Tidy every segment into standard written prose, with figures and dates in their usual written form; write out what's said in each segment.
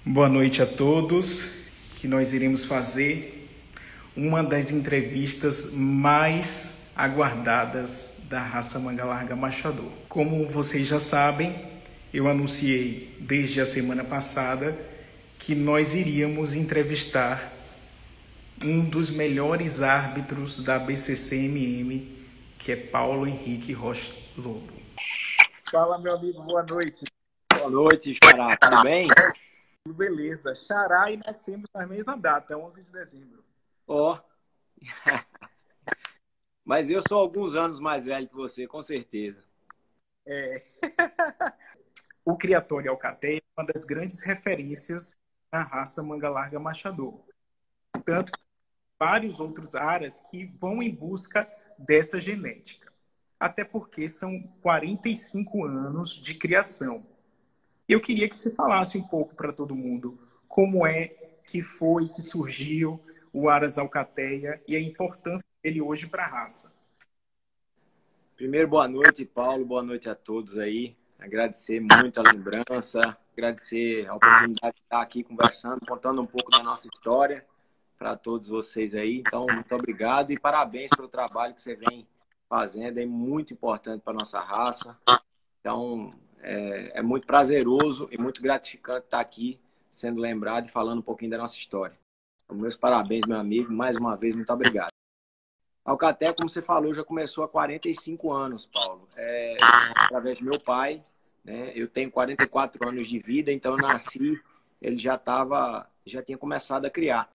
Boa noite a todos, que nós iremos fazer uma das entrevistas mais aguardadas da raça manga larga machador. Como vocês já sabem, eu anunciei desde a semana passada que nós iríamos entrevistar um dos melhores árbitros da BCCMM, que é Paulo Henrique Rocha Lobo. Fala, meu amigo, boa noite. Boa noite, Xará. Tudo bem? Tudo beleza. Xará e nascemos na mesma data, 11 de dezembro. Ó. Mas eu sou alguns anos mais velho que você, com certeza. É. O criatório Alcateia é uma das grandes referências na raça manga larga machador. Tanto que vários outros aras que vão em busca dessa genética. Até porque são 45 anos de criação. Eu queria que você falasse um pouco para todo mundo como é que foi que surgiu o Aras Alcateia e a importância dele hoje para a raça. Primeiro, boa noite, Paulo. Boa noite a todos aí. Agradecer muito a lembrança, agradecer a oportunidade de estar aqui conversando, contando um pouco da nossa história para todos vocês aí. Então, muito obrigado e parabéns pelo trabalho que você vem fazendo. É muito importante para a nossa raça. Então, é muito prazeroso e muito gratificante estar aqui sendo lembrado e falando um pouquinho da nossa história. Então, meus parabéns, meu amigo. Mais uma vez, muito obrigado. A Alcateia, como você falou, já começou há 45 anos, Paulo. Através do meu pai, né? Eu tenho 44 anos de vida, então eu nasci, ele já tinha começado a criar,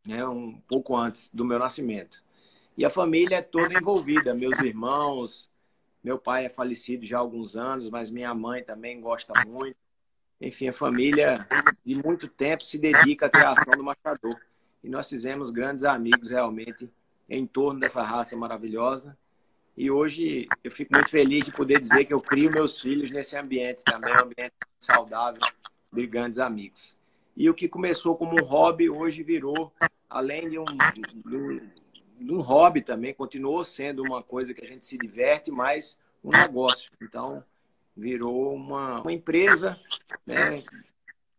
né? Um pouco antes do meu nascimento. E a família é toda envolvida, meus irmãos. Meu pai é falecido já há alguns anos, mas minha mãe também gosta muito. Enfim, a família de muito tempo se dedica à criação do machador. E nós fizemos grandes amigos realmente em torno dessa raça maravilhosa. E hoje eu fico muito feliz de poder dizer que eu crio meus filhos nesse ambiente também, um ambiente saudável de grandes amigos. E o que começou como um hobby, hoje virou, além de um hobby também, continuou sendo uma coisa que a gente se diverte, mas um negócio. Então, virou uma empresa, né,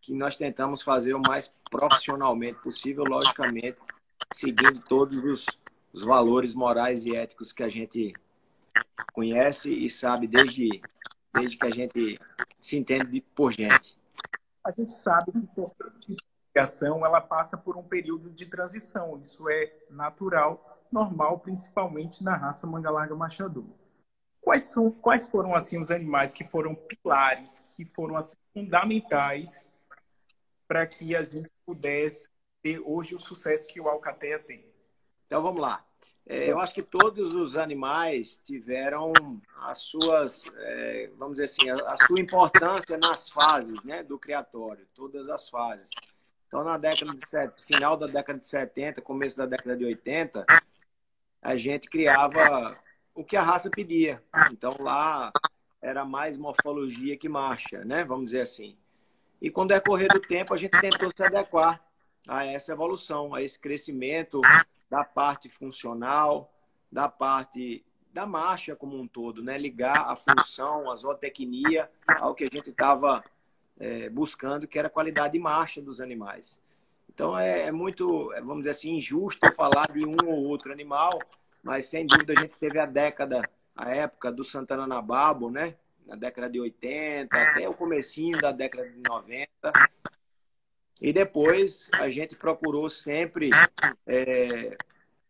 que nós tentamos fazer o mais profissionalmente possível, logicamente, seguindo todos os valores morais e éticos que a gente conhece e sabe desde que a gente se entende por gente. A gente sabe que qualquer tipo de criação ela passa por um período de transição. Isso é natural, normal, principalmente na raça manga larga machador. Quais foram assim os animais que foram pilares, que foram assim, fundamentais para que a gente pudesse ter hoje o sucesso que o Alcateia tem? Então vamos lá. Eu acho que todos os animais tiveram as suas, vamos dizer assim, a sua importância nas fases, né, do criatório, todas as fases. Então, final da década de 70, começo da década de 80, a gente criava o que a raça pedia. Então, lá era mais morfologia que marcha, né, vamos dizer assim. E com o decorrer do tempo, a gente tentou se adequar a essa evolução, a esse crescimento da parte funcional, da parte da marcha como um todo, né? Ligar a função, a zootecnia ao que a gente estava buscando, que era a qualidade de marcha dos animais. Então é muito, vamos dizer assim, injusto falar de um ou outro animal, mas sem dúvida a gente teve a época do Santana na Babo, né? Na década de 80, até o comecinho da década de 90. E depois a gente procurou sempre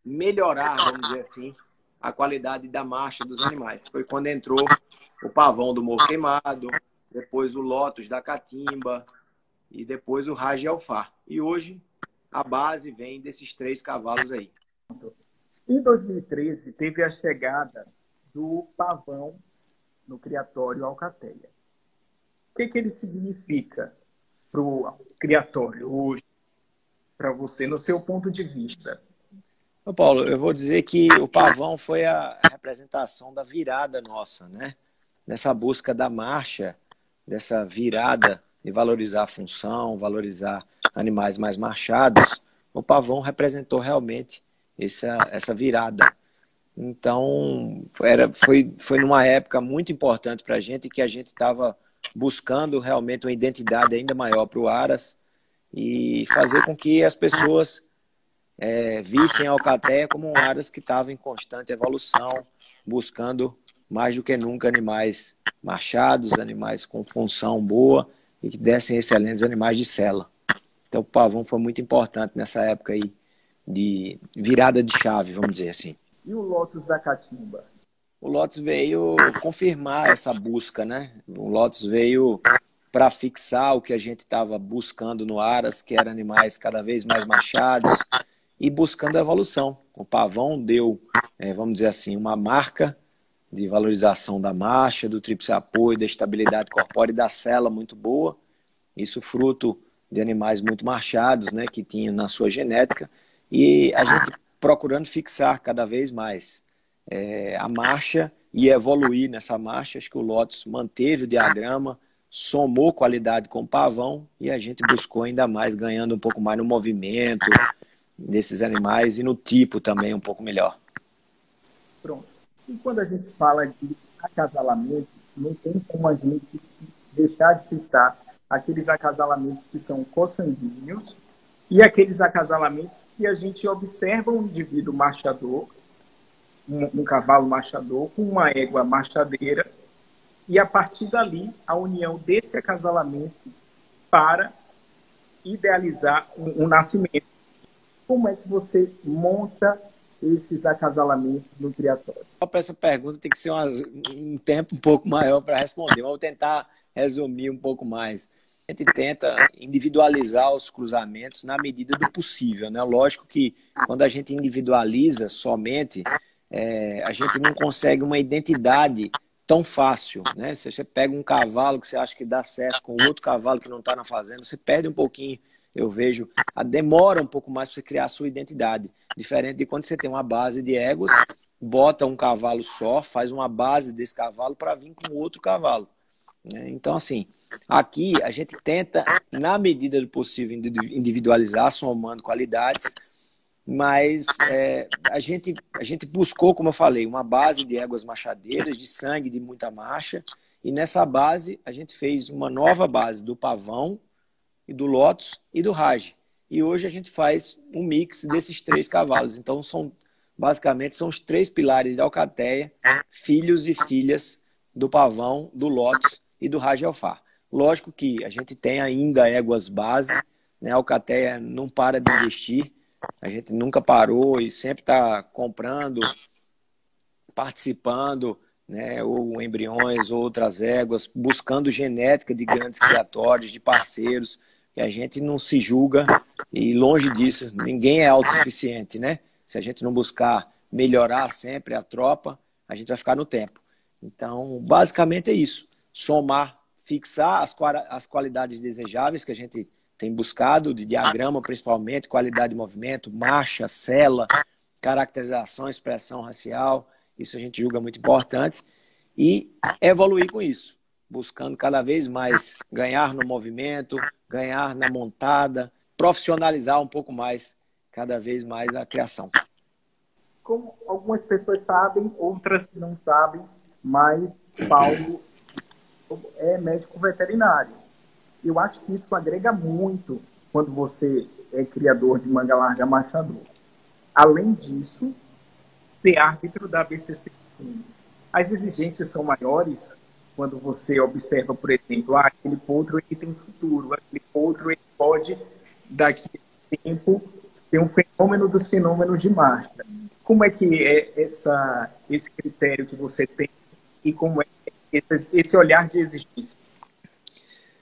melhorar, vamos dizer assim, a qualidade da marcha dos animais. Foi quando entrou o pavão do Morro Queimado, depois o Lotus da Catimba e depois o Rage Alfar. E hoje a base vem desses 3 cavalos aí. Em 2013, teve a chegada do pavão no criatório Alcateia. O que ele significa para o criatório hoje, para você, no seu ponto de vista? Ô Paulo, eu vou dizer que o pavão foi a representação da virada nossa, né? Nessa busca da marcha, dessa virada de valorizar a função, valorizar animais mais marchados, o pavão representou realmente essa virada. Então, foi numa época muito importante para a gente, que a gente estava buscando realmente uma identidade ainda maior para o Aras e fazer com que as pessoas vissem a Alcateia como um Aras que estava em constante evolução, buscando mais do que nunca animais machados, animais com função boa e que dessem excelentes animais de sela. Então o pavão foi muito importante nessa época aí de virada de chave, vamos dizer assim. E o Lotus da Catimba? O Lotus veio confirmar essa busca, né? O Lotus veio para fixar o que a gente estava buscando no Aras, que eram animais cada vez mais machados e buscando a evolução. O pavão deu, vamos dizer assim, uma marca de valorização da marcha, do tríplice apoio, da estabilidade corpórea e da sela muito boa. Isso fruto de animais muito machados, né, que tinham na sua genética, e a gente procurando fixar cada vez mais a marcha e evoluir nessa marcha. Acho que o Lotus manteve o diagrama, somou qualidade com o pavão e a gente buscou ainda mais, ganhando um pouco mais no movimento desses animais e no tipo também um pouco melhor. Pronto. E quando a gente fala de acasalamento, não tem como a gente deixar de citar aqueles acasalamentos que são consanguíneos e aqueles acasalamentos que a gente observa um indivíduo marchador, um cavalo marchador com uma égua marchadeira, e a partir dali a união desse acasalamento para idealizar um nascimento. Como é que você monta esses acasalamentos no criatório? Para essa pergunta tem que ser um tempo um pouco maior para responder. Vou tentar resumir um pouco mais. A gente tenta individualizar os cruzamentos na medida do possível, né? Lógico que quando a gente individualiza somente, a gente não consegue uma identidade tão fácil, né? Se você pega um cavalo que você acha que dá certo com outro cavalo que não está na fazenda, você perde um pouquinho. Eu vejo, demora um pouco mais para você criar a sua identidade. Diferente de quando você tem uma base de éguas, bota um cavalo só, faz uma base desse cavalo para vir com outro cavalo. Então, assim, aqui a gente tenta, na medida do possível, individualizar, somando qualidades, mas a gente buscou, como eu falei, uma base de éguas machadeiras, de sangue, de muita marcha, e nessa base a gente fez uma nova base do pavão, e do Lotus e do Raj. E hoje a gente faz um mix desses três cavalos. Então, basicamente, são os três pilares da Alcateia, filhos e filhas do pavão, do Lotus e do Raj Alfar. Lógico que a gente tem ainda éguas base, né? A Alcateia não para de investir, a gente nunca parou e sempre está comprando, participando, né, ou embriões ou outras éguas, buscando genética de grandes criatórios, de parceiros, que a gente não se julga e longe disso, ninguém é autossuficiente, né? Se a gente não buscar melhorar sempre a tropa, a gente vai ficar no tempo. Então, basicamente é isso, somar, fixar as qualidades desejáveis que a gente tem buscado, de diagrama principalmente, qualidade de movimento, marcha, sela, caracterização, expressão racial, isso a gente julga muito importante, e evoluir com isso, buscando cada vez mais ganhar no movimento, ganhar na montada, profissionalizar um pouco mais, cada vez mais a criação. Como algumas pessoas sabem, outras não sabem, mas Paulo é médico veterinário. Eu acho que isso agrega muito quando você é criador de manga larga machador. Além disso, ser árbitro da BCC. As exigências são maiores quando você observa, por exemplo, aquele potro ele tem futuro, aquele potro ele pode, daqui a tempo, ser um fenômeno dos fenômenos de marcha. Como é que é esse critério que você tem e como é esse olhar de exigência?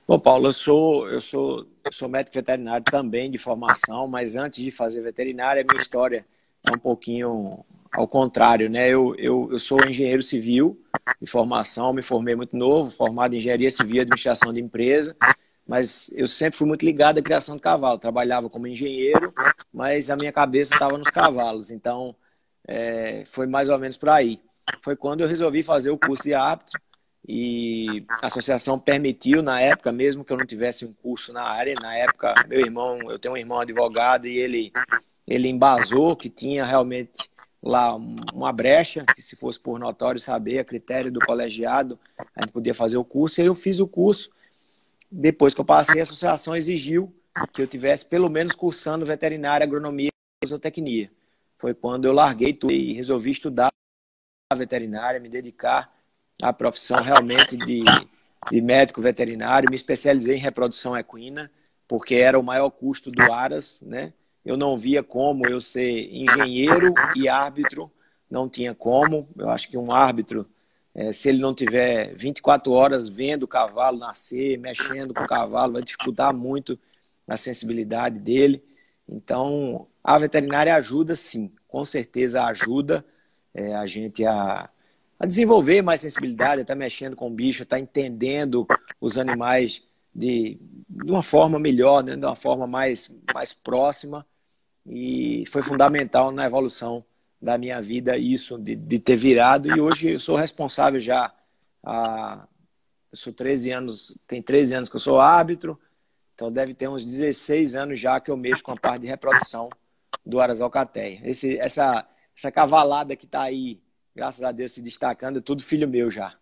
Bom, Paulo, eu sou médico veterinário também de formação, mas antes de fazer veterinária, a minha história é um pouquinho ao contrário, né? Eu sou engenheiro civil de formação, me formei muito novo, formado em engenharia civil e administração de empresa, mas eu sempre fui muito ligado à criação de cavalo. Trabalhava como engenheiro, mas a minha cabeça estava nos cavalos, então foi mais ou menos por aí. Foi quando eu resolvi fazer o curso de árbitro e a associação permitiu, na época, mesmo que eu não tivesse um curso na área, na época, eu tenho um irmão advogado e ele embasou que tinha realmente lá uma brecha, que se fosse por notório saber, a critério do colegiado, a gente podia fazer o curso, e aí eu fiz o curso. Depois que eu passei, a associação exigiu que eu tivesse pelo menos cursando veterinária, agronomia e zootecnia. Foi quando eu larguei tudo e resolvi estudar veterinária, me dedicar à profissão realmente de médico veterinário, me especializei em reprodução equina, porque era o maior custo do Aras, né? Eu não via como eu ser engenheiro e árbitro, não tinha como. Eu acho que um árbitro, se ele não tiver 24 horas vendo o cavalo nascer, mexendo com o cavalo, vai dificultar muito a sensibilidade dele. Então, a veterinária ajuda sim, com certeza ajuda a gente a desenvolver mais sensibilidade, estar mexendo com o bicho, estar entendendo os animais de uma forma melhor, né? De uma forma mais próxima. E foi fundamental na evolução da minha vida isso, de ter virado. E hoje eu sou responsável já, eu sou 13 anos, tem 13 anos que eu sou árbitro, então deve ter uns 16 anos já que eu mexo com a parte de reprodução do Aras alcateia. Essa cavalada que está aí, graças a Deus, se destacando, é tudo filho meu já.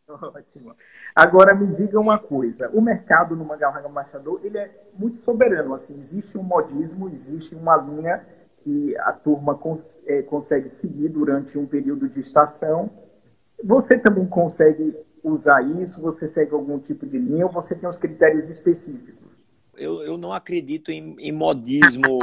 Ótimo. Agora me diga uma coisa, o mercado no Manga Machador, ele é muito soberano, assim, existe um modismo, existe uma linha que a turma consegue seguir durante um período de estação. Você também consegue usar isso? Você segue algum tipo de linha ou você tem os critérios específicos? Eu não acredito em modismo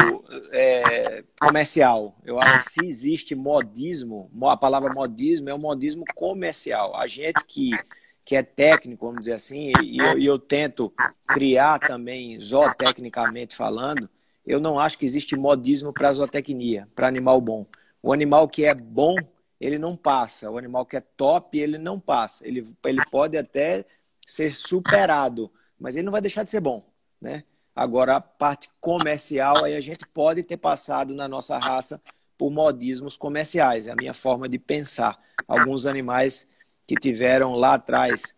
comercial. Eu acho que se existe modismo, a palavra modismo é um modismo comercial. A gente que é técnico, vamos dizer assim, e eu tento criar também, zootecnicamente falando, eu não acho que existe modismo para zootecnia, para animal bom. O animal que é bom, ele não passa. O animal que é top, ele não passa. Ele pode até ser superado, mas ele não vai deixar de ser bom, né? Agora, a parte comercial, aí a gente pode ter passado na nossa raça por modismos comerciais. É a minha forma de pensar. Alguns animais que tiveram lá atrás,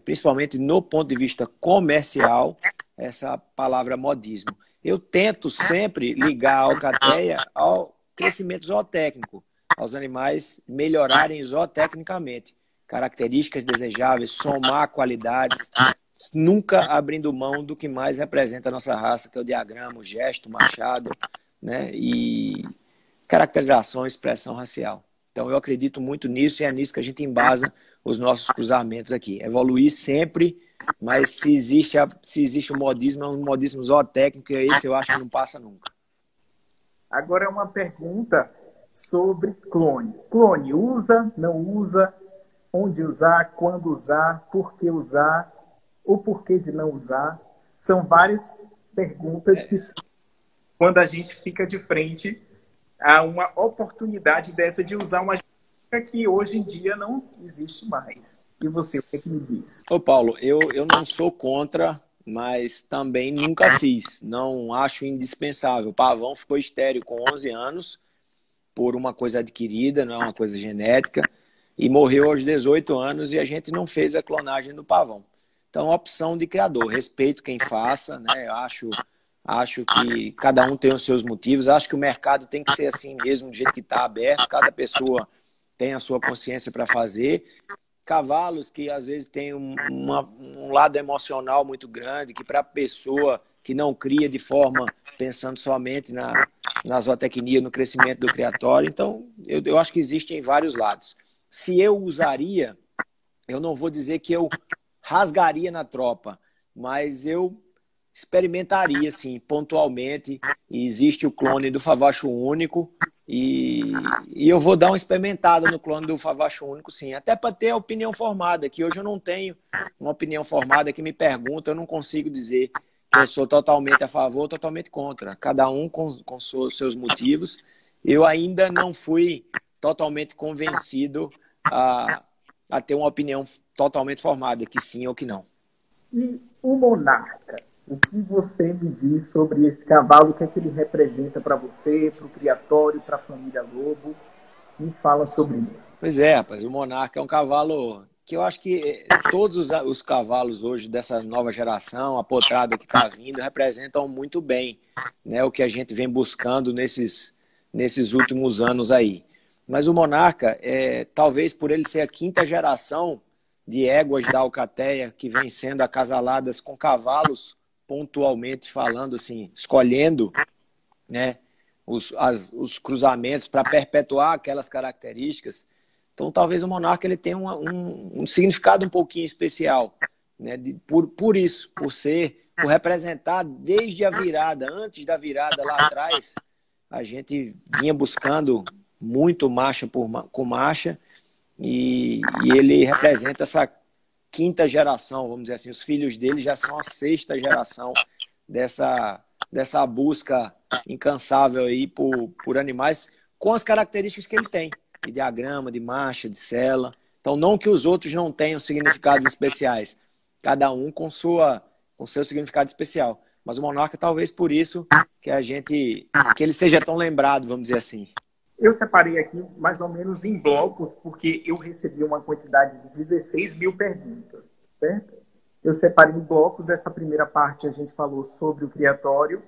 principalmente no ponto de vista comercial, essa palavra modismo. Eu tento sempre ligar a alcateia ao crescimento zootécnico, aos animais melhorarem zootecnicamente. Características desejáveis, somar qualidades, nunca abrindo mão do que mais representa a nossa raça, que é o diagrama, o gesto, o machado, né? E caracterização, expressão racial. Então, eu acredito muito nisso e é nisso que a gente embasa os nossos cruzamentos aqui. Evoluir sempre, mas se existe um modismo, é um modismo zootécnico, e esse eu acho que não passa nunca. Agora é uma pergunta sobre clone. Clone, usa, não usa, onde usar, quando usar, por que usar, o porquê de não usar. São várias perguntas que, quando a gente fica de frente a uma oportunidade dessa de usar uma genética que hoje em dia não existe mais. E você, o que é que me diz? Ô Paulo, eu não sou contra, mas também nunca fiz. Não acho indispensável. O pavão ficou estéril com 11 anos por uma coisa adquirida, não é uma coisa genética, e morreu aos 18 anos e a gente não fez a clonagem do pavão. Então, opção de criador. Respeito quem faça, né? Acho que cada um tem os seus motivos. Acho que o mercado tem que ser assim mesmo, do jeito que está aberto. Cada pessoa tem a sua consciência para fazer. Cavalos que às vezes têm um lado emocional muito grande, que para a pessoa que não cria de forma pensando somente na zootecnia, no crescimento do criatório. Então, eu acho que existem vários lados. Se eu usaria, eu não vou dizer que eu rasgaria na tropa, mas eu experimentaria, sim, pontualmente. E existe o clone do Favacho Único e eu vou dar uma experimentada no clone do Favacho Único, sim, até para ter a opinião formada, que hoje eu não tenho uma opinião formada que me pergunta, eu não consigo dizer que eu sou totalmente a favor ou totalmente contra, cada um com seus motivos. Eu ainda não fui totalmente convencido a ter uma opinião totalmente formada, que sim ou que não. E o Monarca? O que você me diz sobre esse cavalo? O que é que ele representa para você, para o criatório, para a família Lobo? Me fala sobre isso. Pois é, rapaz, o Monarca é um cavalo que eu acho que todos os cavalos hoje dessa nova geração, a potrada que está vindo, representam muito bem, né, o que a gente vem buscando nesses nesses últimos anos aí. Mas o Monarca, talvez por ele ser a quinta geração de éguas da Alcateia que vem sendo acasaladas com cavalos, pontualmente falando, assim, escolhendo, né, os cruzamentos para perpetuar aquelas características. Então, talvez o Monarca ele tenha um significado um pouquinho especial, né, por isso, por representar desde a virada, antes da virada lá atrás, a gente vinha buscando muito marcha com marcha, e ele representa essa quinta geração, vamos dizer assim. Os filhos dele já são a sexta geração dessa busca incansável aí por animais com as características que ele tem, de diagrama, de marcha, de sela. Então, não que os outros não tenham significados especiais, cada um com seu significado especial. Mas o Monarca, talvez por isso que ele seja tão lembrado, vamos dizer assim. Eu separei aqui mais ou menos em blocos, porque eu recebi uma quantidade de 16 mil perguntas, certo? Eu separei em blocos. Essa primeira parte a gente falou sobre o criatório,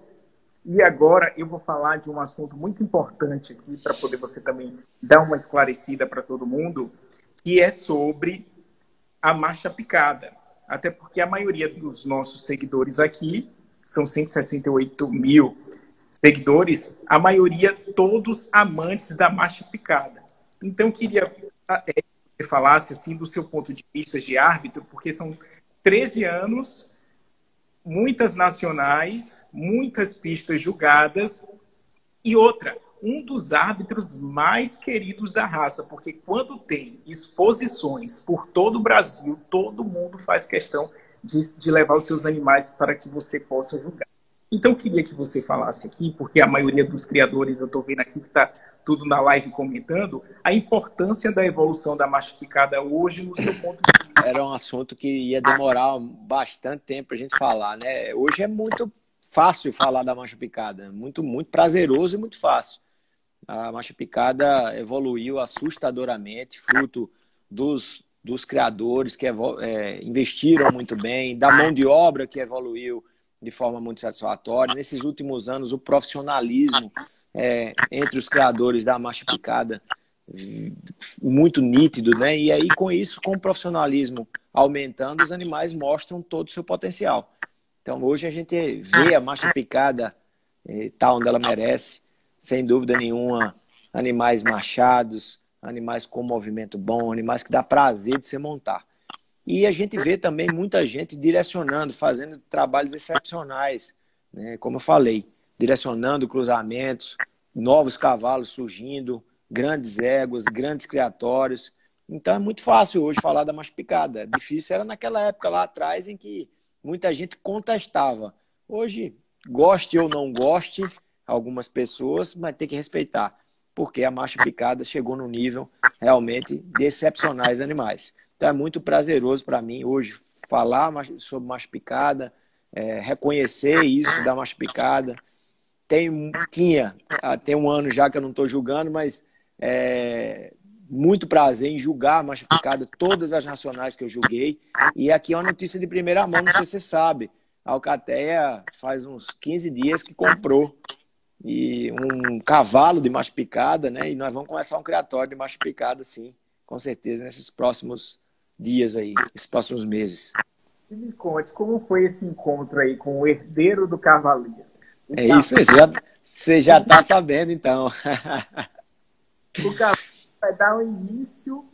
e agora eu vou falar de um assunto muito importante aqui, para poder você também dar uma esclarecida para todo mundo, que é sobre a marcha picada. Até porque a maioria dos nossos seguidores aqui, são 168 mil seguidores, a maioria todos amantes da marcha picada. Então, queria que você falasse assim, do seu ponto de vista de árbitro, porque são 13 anos, muitas nacionais, muitas pistas julgadas, e outra, um dos árbitros mais queridos da raça, porque quando tem exposições por todo o Brasil, todo mundo faz questão de levar os seus animais para que você possa julgar. Então, eu queria que você falasse aqui, porque a maioria dos criadores, eu estou vendo aqui que está tudo na live comentando, a importância da evolução da marcha picada hoje no seu ponto de vista. Era um assunto que ia demorar bastante tempo para a gente falar, né? Hoje é muito fácil falar da marcha picada, muito, muito prazeroso e muito fácil. A marcha picada evoluiu assustadoramente, fruto dos criadores que investiram muito bem, da mão de obra que evoluiu de forma muito satisfatória. Nesses últimos anos, o profissionalismo entre os criadores da marcha picada muito nítido, né? E aí, com isso, com o profissionalismo aumentando, os animais mostram todo o seu potencial. Então, hoje a gente vê a marcha picada tá onde ela merece, sem dúvida nenhuma, animais machados, animais com movimento bom, animais que dá prazer de se montar. E a gente vê também muita gente direcionando, fazendo trabalhos excepcionais, né? Como eu falei, direcionando cruzamentos, novos cavalos surgindo, grandes éguas, grandes criatórios. Então é muito fácil hoje falar da marcha picada. Difícil era naquela época lá atrás em que muita gente contestava. Hoje, goste ou não goste, algumas pessoas, mas tem que respeitar, porque a marcha picada chegou no nível realmente de excepcionais animais. Então é muito prazeroso para mim hoje falar sobre marcha picada, reconhecer isso da marcha picada. Tem um ano já que eu não estou julgando, mas muito prazer em julgar a marcha picada, todas as nacionais que eu julguei. E aqui é uma notícia de primeira mão, não sei se você sabe. A Alcateia faz uns 15 dias que comprou um cavalo de marcha picada, né? E nós vamos começar um criatório de marcha picada, sim, com certeza, nesses próximos dias aí, nesses próximos meses. E me conte, como foi esse encontro aí com o herdeiro do cavaleiro? Isso, você já está sabendo, então. O cavaleiro vai dar o início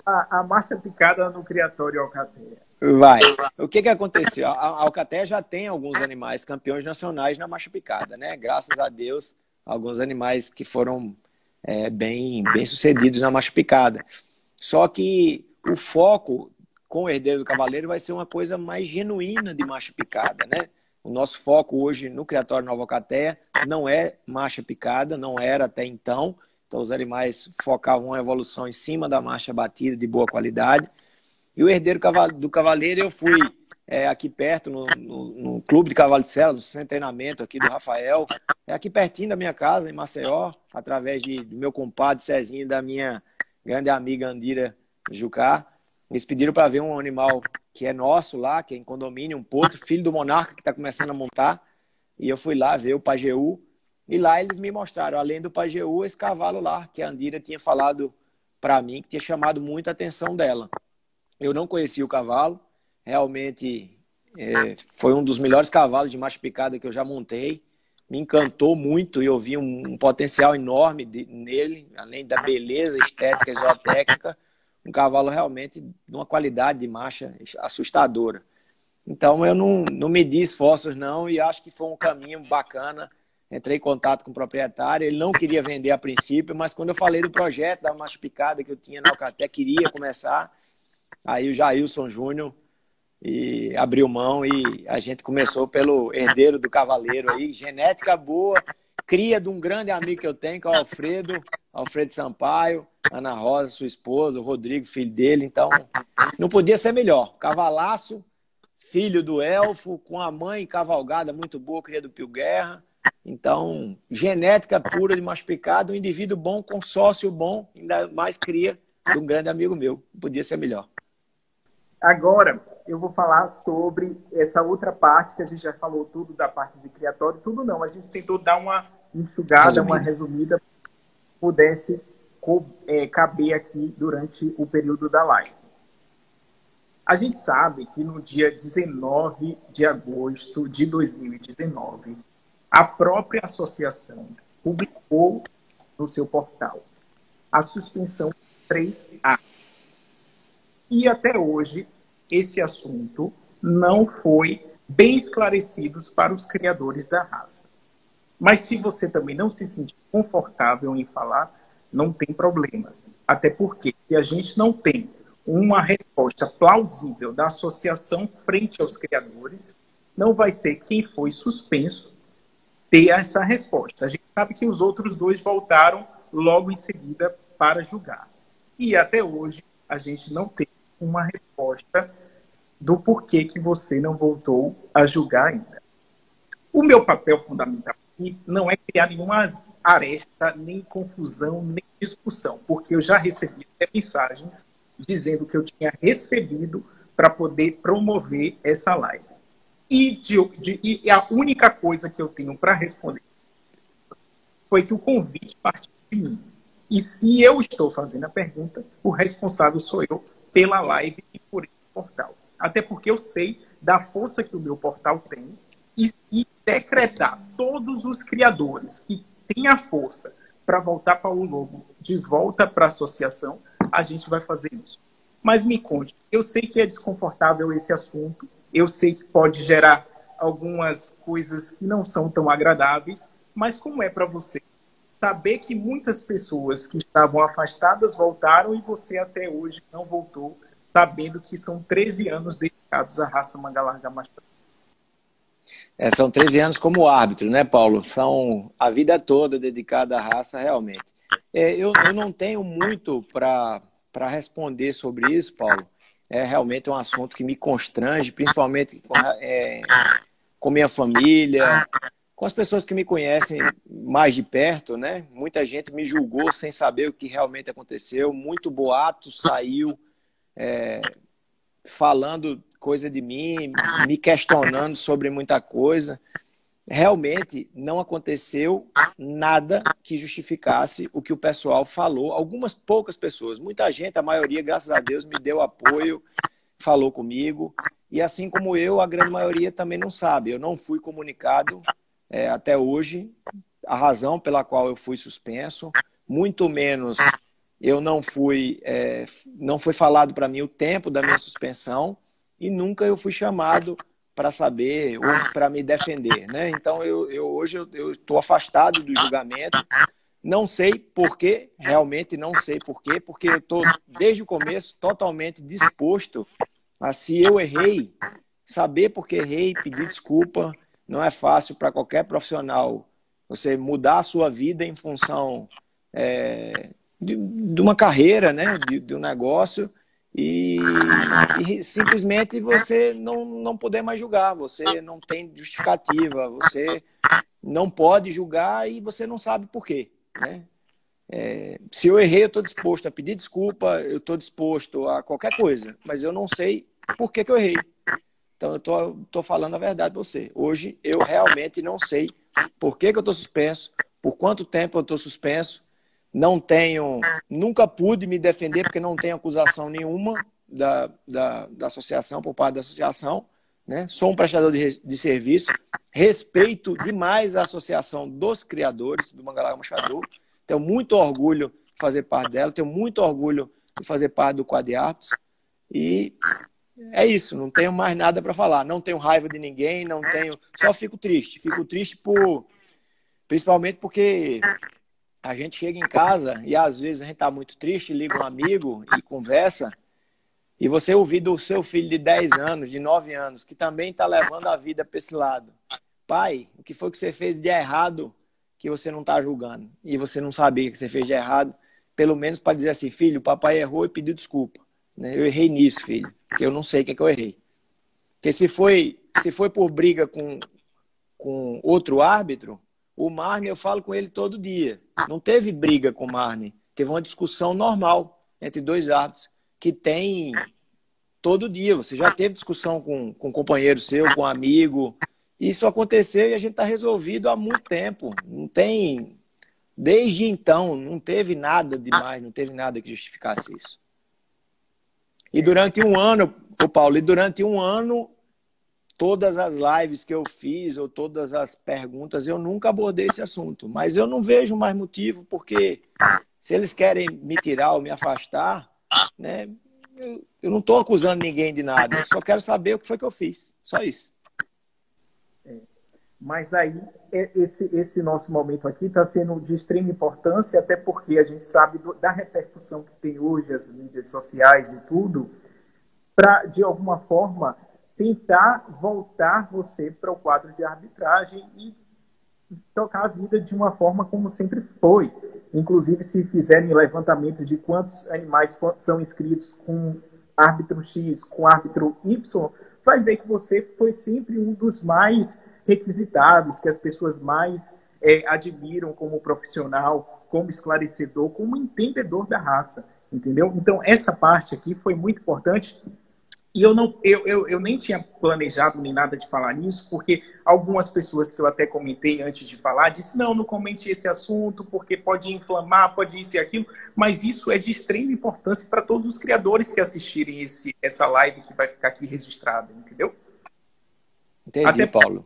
à marcha picada no criatório Alcateia. Vai. O que aconteceu? A Alcateia já tem alguns animais campeões nacionais na marcha picada, né? Graças a Deus, alguns animais que foram bem sucedidos na marcha picada. Só que o foco com o herdeiro do cavaleiro vai ser uma coisa mais genuína de marcha picada, né? O nosso foco hoje no criatório Nova Alcateia não é marcha picada, não era até então. Então os animais focavam a evolução em cima da marcha batida de boa qualidade. E o herdeiro do cavaleiro, eu fui aqui perto, no Clube de Cavalo de Sela, no centro de treinamento aqui do Rafael, aqui pertinho da minha casa, em Maceió, através do meu compadre Cezinho e da minha grande amiga Andira Jucá. Eles pediram para ver um animal que é nosso lá, que é em condomínio, um potro, filho do Monarca, que está começando a montar. E eu fui lá ver o Pajeú. E lá eles me mostraram, além do Pajeú, esse cavalo lá, que a Andira tinha falado para mim, que tinha chamado muita atenção dela. Eu não conhecia o cavalo, realmente foi um dos melhores cavalos de macho picada que eu já montei. Me encantou muito e eu vi um potencial enorme nele, além da beleza estética e zootécnica, um cavalo realmente de uma qualidade de marcha assustadora. Então eu não medi esforços não e acho que foi um caminho bacana. Entrei em contato com o proprietário, ele não queria vender a princípio, mas quando eu falei do projeto da macho picada que eu tinha na Alcaté, queria começar, aí o Jailson Júnior e abriu mão e a gente começou pelo herdeiro do cavaleiro aí, genética boa, cria de um grande amigo que eu tenho, que é o Alfredo Sampaio, Ana Rosa, sua esposa, o Rodrigo, filho dele, então não podia ser melhor. Cavalaço, filho do Elfo, com a mãe cavalgada muito boa, cria do Pio Guerra, então genética pura de macho picado, um indivíduo bom, com sócio bom, ainda mais cria de um grande amigo meu, não podia ser melhor. Agora, eu vou falar sobre essa outra parte, que a gente já falou tudo da parte de criatório, tudo não. A gente tentou dar uma enxugada, uma resumida, que pudesse caber aqui durante o período da live. A gente sabe que no dia 19 de agosto de 2019, a própria associação publicou no seu portal a suspensão 3A. E até hoje, esse assunto não foi bem esclarecido para os criadores da raça. Mas se você também não se sentir confortável em falar, não tem problema. Até porque, se a gente não tem uma resposta plausível da associação frente aos criadores, não vai ser quem foi suspenso ter essa resposta. A gente sabe que os outros dois voltaram logo em seguida para julgar. E até hoje, a gente não tem uma resposta do porquê que você não voltou a julgar ainda. O meu papel fundamental aqui não é criar nenhuma aresta, nem confusão, nem discussão, porque eu já recebi até mensagens dizendo que eu tinha recebido para poder promover essa live. E a única coisa que eu tenho para responder foi que o convite partiu de mim. E se eu estou fazendo a pergunta, o responsável sou eu pela live e por esse portal. Até porque eu sei da força que o meu portal tem e decretar todos os criadores que têm a força para voltar para o lobo de volta para a associação, a gente vai fazer isso. Mas me conte, eu sei que é desconfortável esse assunto, eu sei que pode gerar algumas coisas que não são tão agradáveis, mas como é para você saber que muitas pessoas que estavam afastadas voltaram e você até hoje não voltou, sabendo que são 13 anos dedicados à raça manga larga machado? São 13 anos como árbitro, né, Paulo? São a vida toda dedicada à raça, realmente. Eu não tenho muito para responder sobre isso, Paulo. É realmente um assunto que me constrange, principalmente com minha família, com as pessoas que me conhecem mais de perto, né? Muita gente me julgou sem saber o que realmente aconteceu. Muito boato saiu falando coisa de mim, me questionando sobre muita coisa. Realmente não aconteceu nada que justificasse o que o pessoal falou. Algumas poucas pessoas, muita gente, a maioria, graças a Deus, me deu apoio, falou comigo. E assim como eu, a grande maioria também não sabe. Eu não fui comunicado até hoje a razão pela qual eu fui suspenso, muito menos não foi falado para mim o tempo da minha suspensão e nunca eu fui chamado para saber ou para me defender, né? Então hoje eu estou afastado do julgamento, não sei por quê, realmente não sei por quê, porque eu estou desde o começo totalmente disposto a, se eu errei, saber por que errei, pedir desculpa. Não é fácil para qualquer profissional você mudar a sua vida em função de uma carreira, né? de um negócio e simplesmente você não poder mais julgar, você não tem justificativa, você não pode julgar e você não sabe por quê, né? Se eu errei, eu estou disposto a pedir desculpa, eu estou disposto a qualquer coisa, mas eu não sei por que eu errei. Então, eu estou falando a verdade para você. Hoje, eu realmente não sei por que que eu estou suspenso, por quanto tempo eu estou suspenso. Não tenho, nunca pude me defender porque não tenho acusação nenhuma da associação, por parte da associação, né? Sou um prestador de serviço, respeito demais a associação dos criadores do Manga Larga Machador, tenho muito orgulho de fazer parte dela, tenho muito orgulho de fazer parte do Quad de Árbitros e é isso, não tenho mais nada para falar, não tenho raiva de ninguém, não tenho, só fico triste principalmente porque a gente chega em casa e às vezes a gente está muito triste, liga um amigo e conversa, e você ouvir do seu filho de 10 anos, de 9 anos, que também está levando a vida para esse lado. Pai, o que foi que você fez de errado que você não está julgando? E você não sabia que você fez de errado, pelo menos para dizer assim, filho, o papai errou e pediu desculpa. Né? Eu errei nisso, filho, porque eu não sei o que é que eu errei. Porque se foi por briga com outro árbitro, o Marne, eu falo com ele todo dia. Não teve briga com o Marne. Teve uma discussão normal entre dois árbitros que tem todo dia. Você já teve discussão com um companheiro seu, com um amigo. Isso aconteceu e a gente está resolvido há muito tempo. Não tem... Desde então, não teve nada demais, não teve nada que justificasse isso. E durante um ano, Paulo, todas as lives que eu fiz ou todas as perguntas, eu nunca abordei esse assunto. Mas eu não vejo mais motivo, porque se eles querem me tirar ou me afastar, né, eu não estou acusando ninguém de nada. Eu só quero saber o que foi que eu fiz. Só isso. Mas aí, esse nosso momento aqui está sendo de extrema importância, até porque a gente sabe da repercussão que tem hoje as mídias sociais e tudo, para, de alguma forma, tentar voltar você para o quadro de arbitragem e tocar a vida de uma forma como sempre foi. Inclusive, se fizerem levantamento de quantos animais são inscritos com árbitro X, com árbitro Y, vai ver que você foi sempre um dos mais requisitados, que as pessoas mais admiram como profissional, como esclarecedor, como entendedor da raça, entendeu? Então, essa parte aqui foi muito importante. E eu nem tinha planejado nem nada de falar nisso, porque algumas pessoas que eu até comentei antes de falar, disse, não comente esse assunto, porque pode inflamar, pode isso e aquilo, mas isso é de extrema importância para todos os criadores que assistirem essa live que vai ficar aqui registrada, entendeu? Entendi, Paulo.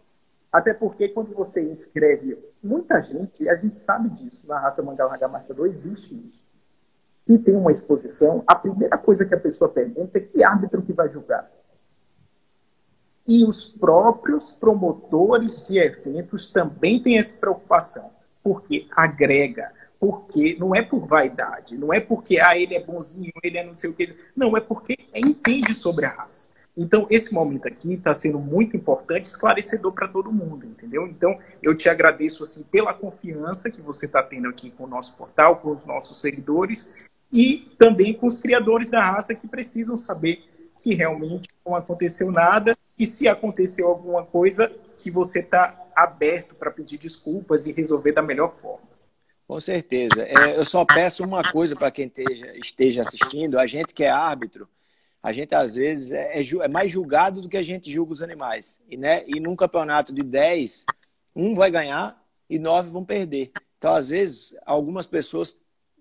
Até porque quando você inscreve muita gente, a gente sabe disso, na raça Manga Larga Machador existe isso. Se tem uma exposição, a primeira coisa que a pessoa pergunta é que árbitro que vai julgar. E os próprios promotores de eventos também têm essa preocupação, porque agrega, porque não é por vaidade, não é porque ele é bonzinho, ele é não sei o que, não, é porque entende sobre a raça. Então, esse momento aqui está sendo muito importante, esclarecedor para todo mundo, entendeu? Então, eu te agradeço assim, pela confiança que você está tendo aqui com o nosso portal, com os nossos seguidores, e também com os criadores da raça que precisam saber que realmente não aconteceu nada e se aconteceu alguma coisa que você está aberto para pedir desculpas e resolver da melhor forma. Com certeza. Eu só peço uma coisa para quem esteja assistindo, a gente que é árbitro, a gente às vezes é mais julgado do que a gente julga os animais. E num campeonato de 10, um vai ganhar e 9 vão perder. Então, às vezes, algumas pessoas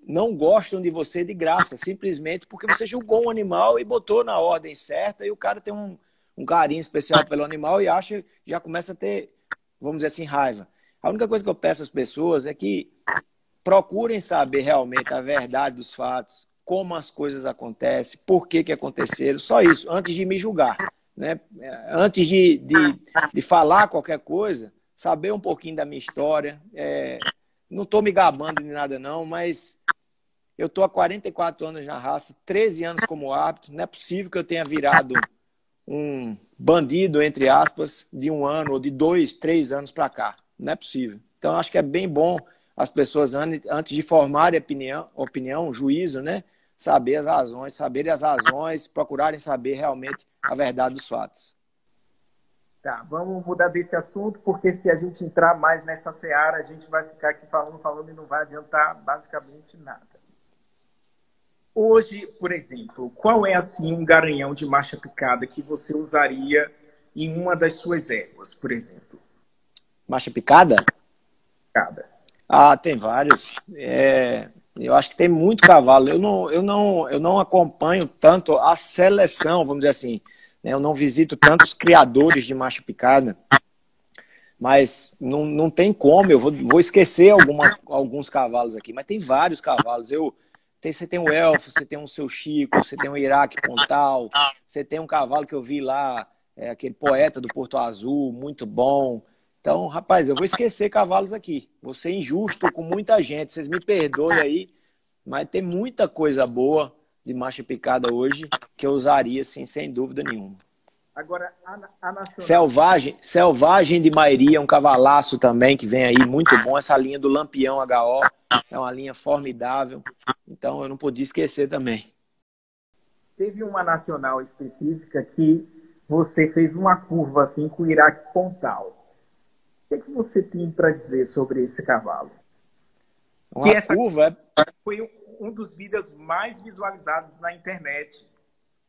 não gostam de você de graça, simplesmente porque você julgou um animal e botou na ordem certa e o cara tem um carinho especial pelo animal e já começa a ter, vamos dizer assim, raiva. A única coisa que eu peço às pessoas é que procurem saber realmente a verdade dos fatos, como as coisas acontecem, por que aconteceram, só isso, antes de me julgar. Né? Antes de falar qualquer coisa, saber um pouquinho da minha história. Não estou me gabando de nada não, mas eu estou há 44 anos na raça, 13 anos como árbitro, não é possível que eu tenha virado um bandido, entre aspas, de 1 ano ou de 2, 3 anos para cá. Não é possível. Então, acho que é bem bom as pessoas, antes de formarem opinião, juízo, né? Saberem as razões, procurarem saber realmente a verdade dos fatos. Tá, vamos mudar desse assunto, porque se a gente entrar mais nessa seara, a gente vai ficar aqui falando e não vai adiantar basicamente nada. Hoje, por exemplo, qual é assim um garanhão de marcha picada que você usaria em uma das suas éguas, por exemplo? Marcha picada? Cada. Ah, tem vários. Eu acho que tem muito cavalo. Eu não acompanho tanto a seleção, vamos dizer assim, né? Eu não visito tantos criadores de marcha picada, mas não tem como. Eu vou esquecer alguns cavalos aqui, mas tem vários cavalos. Você tem o Elfo, você tem o Seu Chico, você tem o Iraque Pontal, você tem um cavalo que eu vi lá, aquele poeta do Porto Azul, muito bom. Então, rapaz, eu vou esquecer cavalos aqui. Vou ser injusto com muita gente. Vocês me perdoem aí, mas tem muita coisa boa de marcha picada hoje que eu usaria, assim, sem dúvida nenhuma. Agora, a Nacional. Selvagem de Mairia, um cavalaço também que vem aí, muito bom. Essa linha do Lampião HO é uma linha formidável. Então, eu não podia esquecer também. Teve uma nacional específica que você fez uma curva assim com o Iraque Pontal. O que você tem para dizer sobre esse cavalo? Uma curva foi um dos vídeos mais visualizados na internet.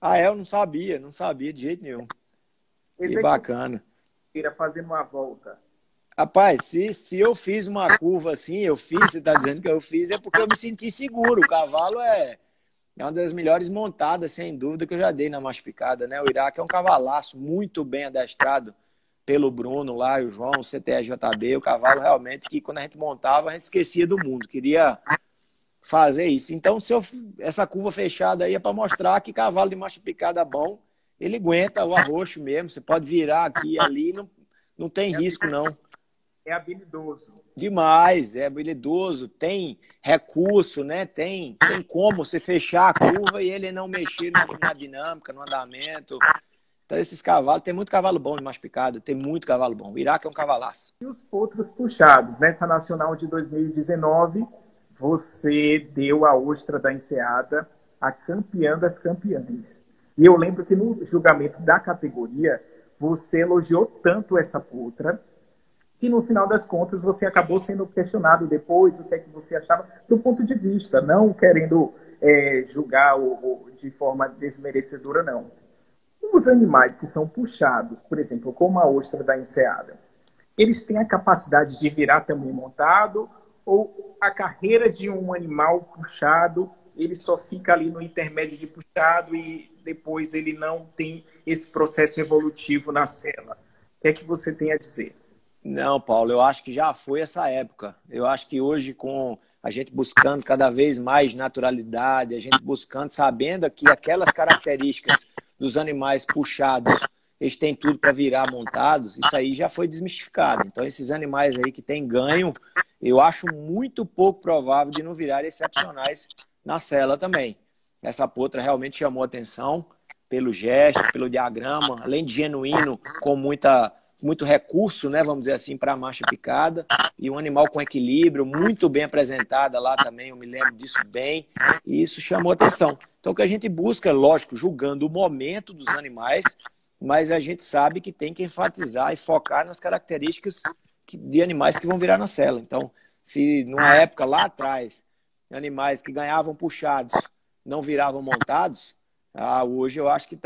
Ah, eu não sabia de jeito nenhum. Que bacana. Fazendo uma volta. Rapaz, se eu fiz uma curva assim, você está dizendo que eu fiz, é porque eu me senti seguro. O cavalo é uma das melhores montadas, sem dúvida, que eu já dei na marcha picada, né? O Iraque é um cavalaço, muito bem adestrado pelo Bruno lá, o João, o CTRJB. O cavalo realmente que quando a gente montava, a gente esquecia do mundo, queria fazer isso. Então, essa curva fechada aí é para mostrar que cavalo de marcha picada bom, ele aguenta o arroxo mesmo. Você pode virar aqui e ali, não tem risco, não. É habilidoso. Demais, é habilidoso, tem recurso, né? Tem como você fechar a curva e ele não mexer na dinâmica, no andamento. Então, esses cavalos, tem muito cavalo bom de marcha picada, tem muito cavalo bom. O Iraque é um cavalaço. E os potros puxados? Nessa Nacional de 2019, você deu a ostra da enseada a campeã das campeãs. E eu lembro que no julgamento da categoria, você elogiou tanto essa potra que no final das contas você acabou sendo questionado depois o que é que você achava do ponto de vista, não querendo julgar de forma desmerecedora, não. Os animais que são puxados, por exemplo, como a ostra da enseada, eles têm a capacidade de virar também montado, ou a carreira de um animal puxado, ele só fica ali no intermédio de puxado e depois ele não tem esse processo evolutivo na sela? O que é que você tem a dizer? Não, Paulo, eu acho que já foi essa época. Eu acho que hoje, com a gente buscando cada vez mais naturalidade, a gente buscando, sabendo que aquelas características dos animais puxados, eles têm tudo para virar montados, isso aí já foi desmistificado. Então, esses animais aí que têm ganho, eu acho muito pouco provável de não virarem excepcionais na sela também. Essa potra realmente chamou atenção pelo gesto, pelo diagrama, além de genuíno, com muito recurso, né, vamos dizer assim, para a marcha picada, e um animal com equilíbrio, muito bem apresentada lá também, eu me lembro disso bem, e isso chamou atenção. Então, o que a gente busca, lógico, julgando o momento dos animais, mas a gente sabe que tem que enfatizar e focar nas características de animais que vão virar na sela. Então, se numa época lá atrás, animais que ganhavam puxados não viravam montados, hoje eu acho que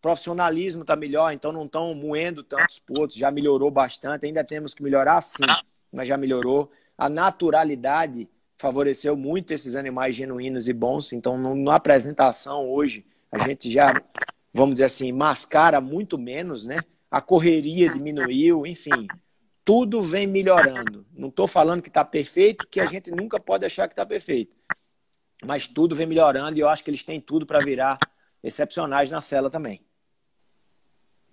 profissionalismo está melhor, então não estão moendo tantos potros, já melhorou bastante, ainda temos que melhorar sim, mas já melhorou. A naturalidade favoreceu muito esses animais genuínos e bons, então na apresentação hoje a gente já, vamos dizer assim, mascara muito menos, né? A correria diminuiu, enfim, tudo vem melhorando. Não estou falando que está perfeito, que a gente nunca pode achar que está perfeito, mas tudo vem melhorando e eu acho que eles têm tudo para virar excepcionais na sela também.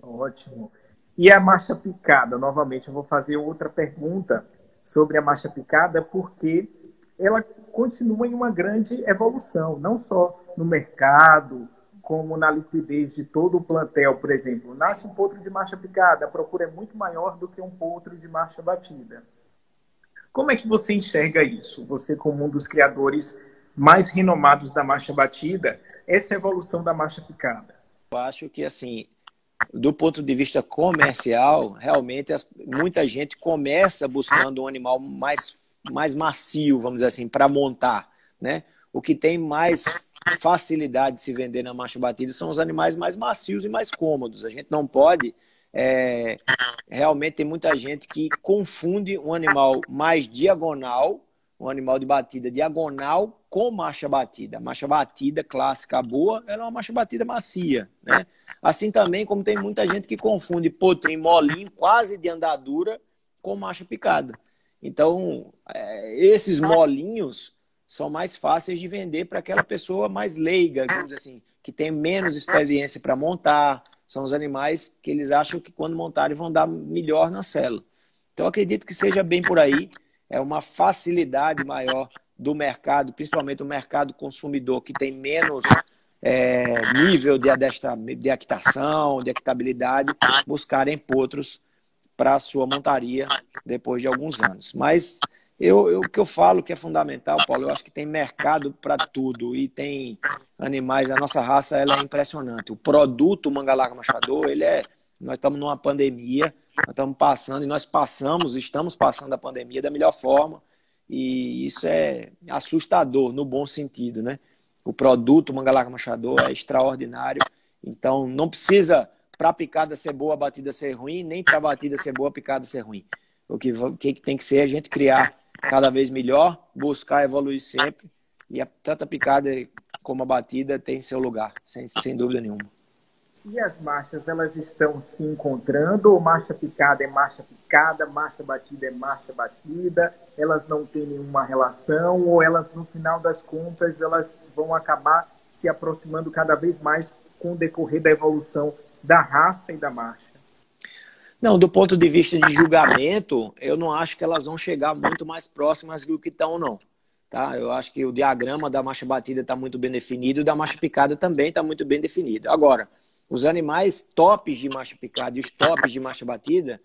Ótimo. E a marcha picada? Novamente, eu vou fazer outra pergunta sobre a marcha picada, porque ela continua em uma grande evolução, não só no mercado, como na liquidez de todo o plantel. Por exemplo, nasce um potro de marcha picada, a procura é muito maior do que um potro de marcha batida. Como é que você enxerga isso? Você, como um dos criadores mais renomados da marcha batida, essa evolução da marcha picada? Eu acho que, assim, do ponto de vista comercial, realmente muita gente começa buscando um animal mais macio, vamos dizer assim, para montar, né? O que tem mais facilidade de se vender na marcha batida são os animais mais macios e mais cômodos. A gente não pode realmente tem muita gente que confunde um animal mais diagonal, um animal de batida diagonal com marcha batida. A marcha batida clássica boa, ela é uma marcha batida macia, né? Assim também como tem muita gente que confunde potrinho molinho, quase de andadura, com marcha picada. Então, esses molinhos são mais fáceis de vender para aquela pessoa mais leiga, vamos dizer assim, que tem menos experiência para montar. São os animais que eles acham que quando montarem vão dar melhor na sela. Então, acredito que seja bem por aí. É uma facilidade maior do mercado, principalmente o mercado consumidor, que tem menos nível de equitação, de equitabilidade, buscarem potros para a sua montaria depois de alguns anos. Mas o que eu falo que é fundamental, Paulo, eu acho que tem mercado para tudo e tem animais, a nossa raça ela é impressionante. O produto Manga Larga Machador, nós estamos numa pandemia, nós estamos passando e estamos passando a pandemia da melhor forma e isso é assustador no bom sentido, né? O produto Manga Larga Machador é extraordinário, então não precisa para a picada ser boa, a batida ser ruim, nem para a batida ser boa, a picada ser ruim. O que tem que ser é a gente criar cada vez melhor, buscar evoluir sempre, e tanto a picada como a batida tem seu lugar, sem dúvida nenhuma. E as marchas, elas estão se encontrando, ou marcha picada é marcha picada, marcha batida é marcha batida, elas não têm nenhuma relação, ou elas, no final das contas, elas vão acabar se aproximando cada vez mais com o decorrer da evolução da raça e da marcha? Não, do ponto de vista de julgamento, eu não acho que elas vão chegar muito mais próximas do que estão, não. Tá? Eu acho que o diagrama da marcha batida está muito bem definido e da marcha picada também está muito bem definido. Agora, os animais tops de marcha picada e os tops de marcha batida,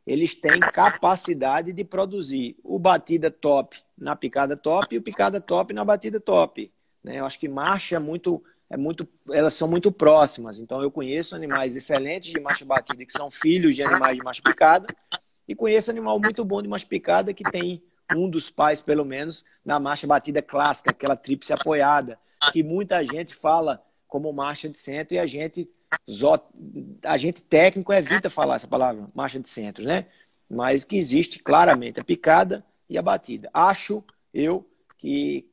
eles têm capacidade de produzir o batida top na picada top e o picada top na batida top. Né? Eu acho que marcha elas são muito próximas. Então eu conheço animais excelentes de marcha batida que são filhos de animais de marcha picada e conheço animal muito bom de marcha picada que tem um dos pais, pelo menos, na marcha batida clássica, aquela tríplice apoiada, que muita gente fala como marcha de centro e a gente técnico evita falar essa palavra, marcha de centro, né? Mas que existe claramente a picada e a batida. Acho eu que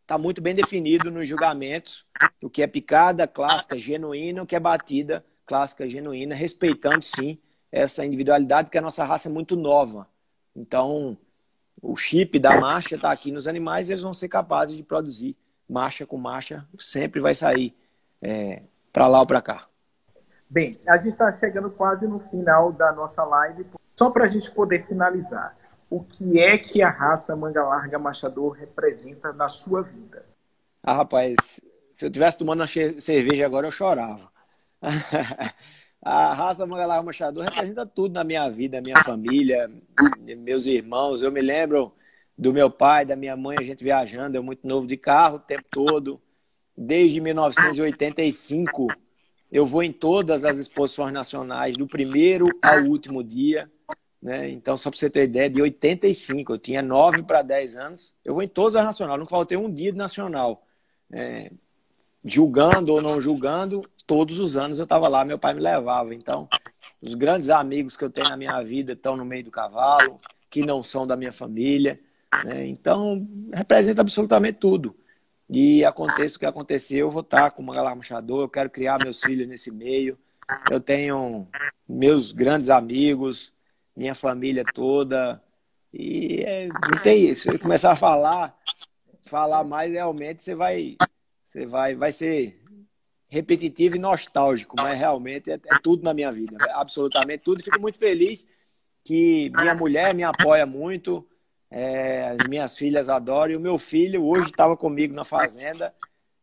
está muito bem definido nos julgamentos o que é picada clássica genuína, o que é batida clássica genuína, respeitando sim essa individualidade, porque a nossa raça é muito nova. Então, o chip da marcha está aqui nos animais e eles vão ser capazes de produzir marcha com marcha, sempre vai sair para lá ou para cá. Bem, a gente está chegando quase no final da nossa live. Só para a gente poder finalizar, o que é que a raça Manga Larga Machador representa na sua vida? Ah, rapaz, se eu estivesse tomando uma cerveja agora, eu chorava. A raça Manga Larga Machador representa tudo na minha vida, minha família, meus irmãos. Eu me lembro do meu pai, da minha mãe, a gente viajando, eu muito novo de carro o tempo todo. Desde 1985, eu vou em todas as exposições nacionais, do primeiro ao último dia. Né? Então, só para você ter ideia, de 85, eu tinha 9 para 10 anos, eu vou em todas as nacionais, nunca faltei um dia de nacional. Julgando ou não julgando, todos os anos eu estava lá, meu pai me levava. Então, os grandes amigos que eu tenho na minha vida estão no meio do cavalo, que não são da minha família. Né? Então, representa absolutamente tudo. E aconteça o que acontecer, eu vou estar com o Manga Larga Machador, eu quero criar meus filhos nesse meio. Eu tenho meus grandes amigos, minha família toda. E não tem isso. Se eu começar a falar mais, realmente vai ser repetitivo e nostálgico, mas realmente é tudo na minha vida, absolutamente tudo. Fico muito feliz que minha mulher me apoia muito, as minhas filhas adoram, e o meu filho hoje estava comigo na fazenda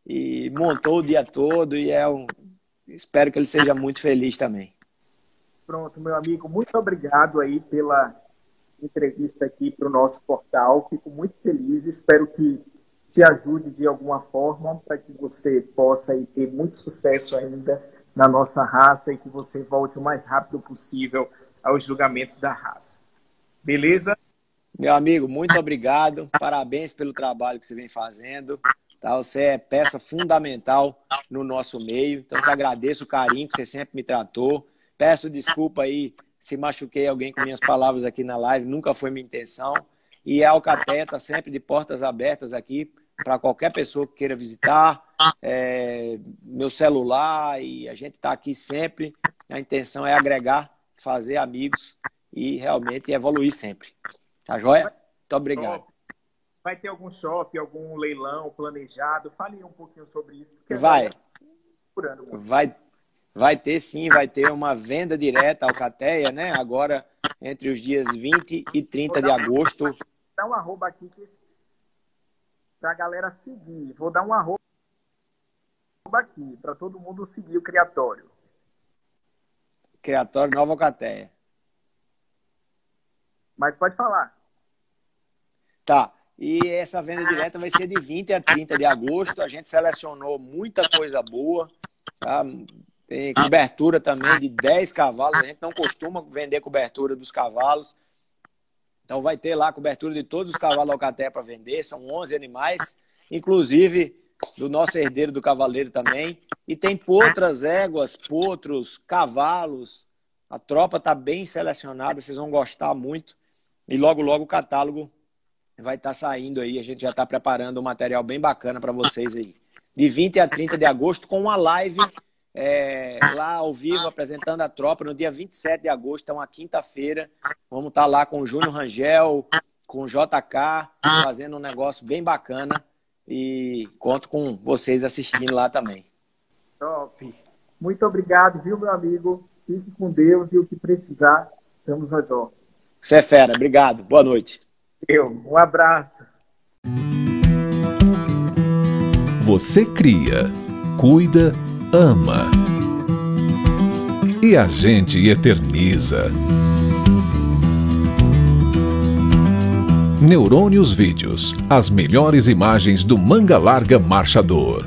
e montou o dia todo e espero que ele seja muito feliz também. Pronto, meu amigo, muito obrigado aí pela entrevista aqui para o nosso portal. Fico muito feliz, espero que te ajude de alguma forma para que você possa aí ter muito sucesso ainda na nossa raça e que você volte o mais rápido possível aos julgamentos da raça. Beleza? Meu amigo, muito obrigado. Parabéns pelo trabalho que você vem fazendo. Tá? Você é peça fundamental no nosso meio. Então, eu te agradeço o carinho que você sempre me tratou. Peço desculpa aí se machuquei alguém com minhas palavras aqui na live, nunca foi minha intenção. E a Alcateia está sempre de portas abertas aqui para qualquer pessoa que queira visitar, meu celular, e a gente está aqui sempre. A intenção é agregar, fazer amigos e realmente evoluir sempre. Tá joia? Muito obrigado. Vai ter algum shopping, algum leilão planejado? Fale um pouquinho sobre isso. Vai ter sim, vai ter uma venda direta Alcateia, né? Agora, entre os dias 20 e 30 de agosto. Dá um arroba aqui para a galera seguir. Vou dar um arroba aqui para todo mundo seguir o Criatório. Criatório Nova Alcateia. Mas pode falar. Tá. E essa venda direta vai ser de 20 a 30 de agosto. A gente selecionou muita coisa boa. Tá? Tem cobertura também de 10 cavalos. A gente não costuma vender cobertura dos cavalos. Então vai ter lá a cobertura de todos os cavalos da Alcateia para vender. São 11 animais, inclusive do nosso herdeiro do cavaleiro também. E tem potras, éguas, potros, cavalos. A tropa está bem selecionada, vocês vão gostar muito. E logo, logo o catálogo vai estar saindo aí. A gente já está preparando um material bem bacana para vocês aí. De 20 a 30 de agosto, com uma live lá ao vivo, apresentando a tropa. No dia 27 de agosto, é uma quinta-feira. Vamos estar lá com o Júnior Rangel, com o JK, fazendo um negócio bem bacana. E conto com vocês assistindo lá também. Top. Muito obrigado, viu, meu amigo? Fique com Deus e o que precisar, estamos às ordens. Você é fera. Obrigado. Boa noite. Um abraço. Você cria, cuida, ama. E a gente eterniza. Neurônios Vídeos. As melhores imagens do Manga Larga Marchador.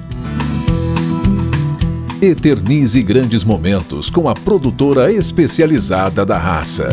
Eternize grandes momentos com a produtora especializada da raça.